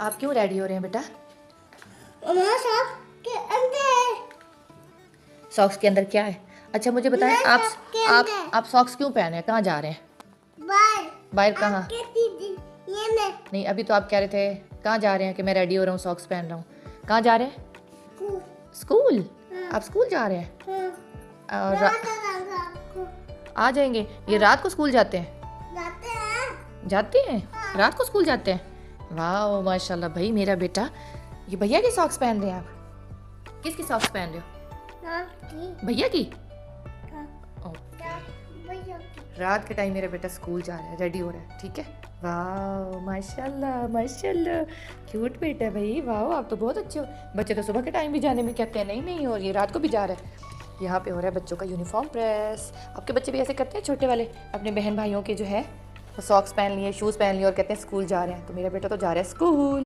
आप क्यों रेडी हो रहे हैं बेटा? सॉक्स के अंदर क्या है? अच्छा मुझे बताएं, आप सॉक्स क्यों पहने हैं? कहाँ जा रहे हैं? बाहर कहाँ? नहीं, अभी तो आप कह रहे थे कहाँ जा रहे हैं कि मैं रेडी हो रहा हूँ, सॉक्स पहन रहा हूँ। कहाँ जा रहे हैं? स्कूल। आप स्कूल जा रहे हैं? और आ जाएंगे? ये रात को स्कूल जाते हैं? जाते हैं? रात को स्कूल जाते हैं? वाह माशाल्लाह भाई, मेरा बेटा। ये भैया के सॉक्स पहन रहे हैं आप? किसकी सॉक्स पहन रहे हो? भैया की। रात के टाइम मेरा बेटा स्कूल जा रहा है, रेडी हो रहा है, ठीक है। वाह माशाल्लाह माशाल्लाह, क्यूट बेटा भाई। वाह आप तो बहुत अच्छे हो। बच्चे तो सुबह के टाइम भी जाने में कहते हैं नहीं नहीं, और ये रात को भी जा रहा है। यहाँ पे हो रहा है बच्चों का यूनिफॉर्म प्रेस। आपके बच्चे भी ऐसे करते हैं छोटे वाले? अपने बहन भाइयों के जो है सॉक्स पहन लिए, शूज़ पहन लिए और कहते हैं स्कूल जा रहे हैं। तो मेरा बेटा तो जा रहा है स्कूल।